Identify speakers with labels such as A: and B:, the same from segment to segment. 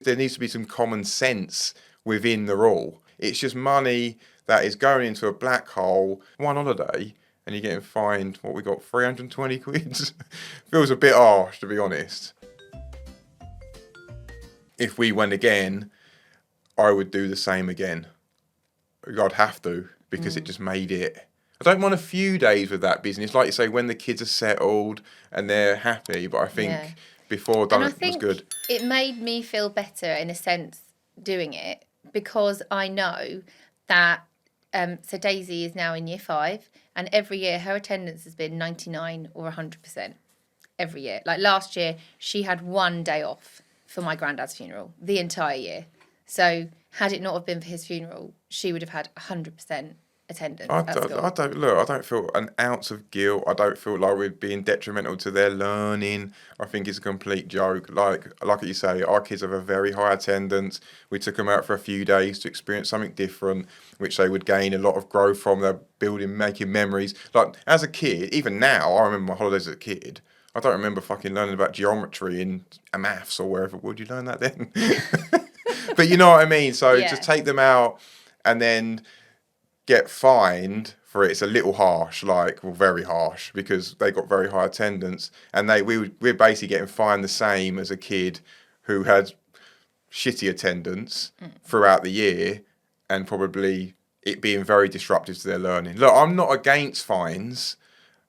A: There needs to be some common sense within the rule. It's just money that is going into a black hole. One holiday and you're getting fined, what we got, 320 quid? Feels a bit harsh, to be honest. If we went again, I would do the same again. I'd have to, because it just made it. I don't mind a few days with that business. Like you say, when the kids are settled and they're happy, but I think before done it was good.
B: It made me feel better in a sense doing it, because I know that so Daisy is now in year 5, and every year her attendance has been 99 or 100% every year. Like last year, she had 1 day off for my granddad's funeral the entire year. So had it not have been for his funeral, she would have had 100% attendance at school.
A: I don't feel an ounce of guilt. I don't feel like we're being detrimental to their learning. I think it's a complete joke. Like you say, our kids have a very high attendance. We took them out for a few days to experience something different, which they would gain a lot of growth from. They're building, making memories. Like as a kid, even now, I remember my holidays as a kid. I don't remember fucking learning about geometry in maths or wherever. Would you learn that then? But you know what I mean? So just take them out and then get fined for it. It's a little harsh, very harsh, because they got very high attendance, and we're basically getting fined the same as a kid who had shitty attendance throughout the year, and probably it being very disruptive to their learning. Look, I'm not against fines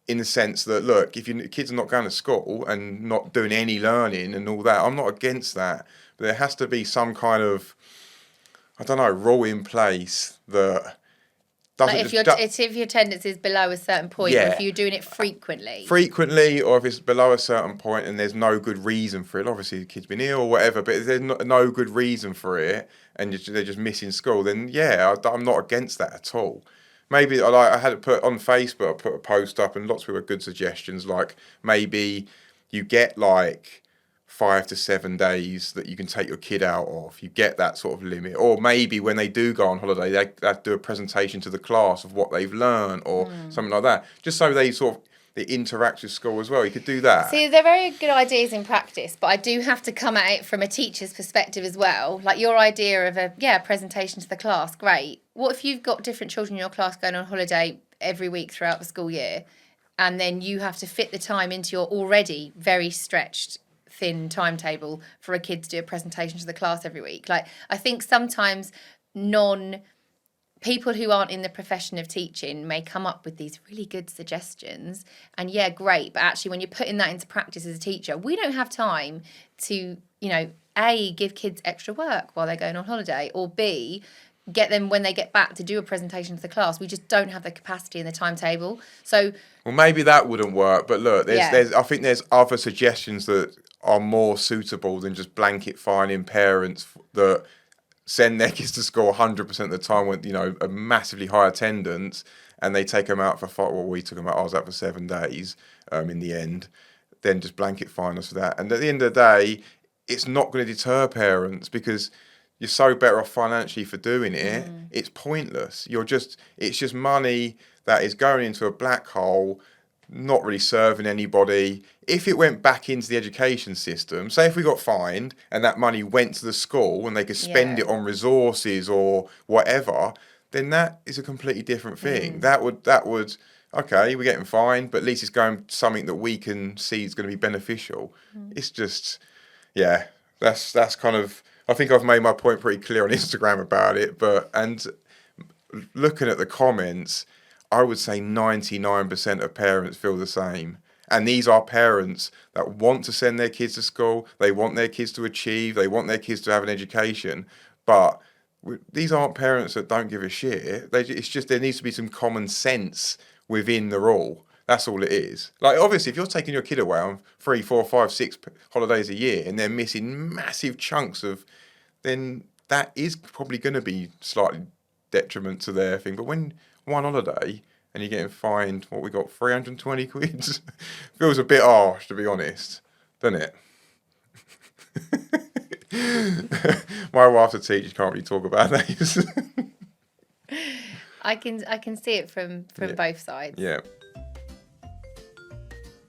A: in the sense that, look, if your kids are not going to school and not doing any learning and all that, I'm not against that. But there has to be some kind of, I don't know, rule in place that
B: if your attendance is below a certain point, or if you're doing it frequently,
A: or if it's below a certain point and there's no good reason for it. Obviously, the kid's been ill or whatever, but if there's no good reason for it and they're just missing school, then I'm not against that at all. Maybe I had it put on Facebook. I put a post up, and lots of people had good suggestions. Like maybe you get 5 to 7 days that you can take your kid out of. You get that sort of limit. Or maybe when they do go on holiday, they have to do a presentation to the class of what they've learned or something like that. Just so they interact with school as well. You could do that.
B: See, they're very good ideas in practice, but I do have to come at it from a teacher's perspective as well. Like your idea of a presentation to the class, great. What if you've got different children in your class going on holiday every week throughout the school year, and then you have to fit the time into your already very stretched thin timetable for a kid to do a presentation to the class every week? Like, I think sometimes people who aren't in the profession of teaching may come up with these really good suggestions, and great, but actually when you're putting that into practice as a teacher, we don't have time to, A, give kids extra work while they're going on holiday, or B, get them when they get back to do a presentation to the class. We just don't have the capacity in the timetable. So,
A: well, maybe that wouldn't work, but look, I think there's other suggestions that are more suitable than just blanket fining parents that send their kids to school 100% of the time with a massively high attendance, and they take them out for we took them out. I was out for 7 days in the end. Then just blanket fine us for that, and at the end of the day, it's not going to deter parents because you're so better off financially for doing it. It's pointless. It's just money that is going into a black hole, not really serving anybody. If it went back into the education system, say if we got fined and that money went to the school and they could spend it on resources or whatever, then that is a completely different thing. That would okay, we're getting fined, but at least it's going to something that we can see is going to be beneficial. It's just, that's kind of, I think I've made my point pretty clear on Instagram about it, and looking at the comments, I would say 99% of parents feel the same. And these are parents that want to send their kids to school. They want their kids to achieve. They want their kids to have an education. But these aren't parents that don't give a shit. It's just there needs to be some common sense within the rule. That's all it is. Like, obviously, if you're taking your kid away on 3, 4, 5, 6 holidays a year and they're missing massive chunks then that is probably going to be slightly detriment to their thing. But when one holiday and you're getting fined, what we got, 320 quid? Feels a bit harsh, to be honest, doesn't it? My wife's a teacher, can't really talk about that.
B: I can see it from both sides.
A: Yeah.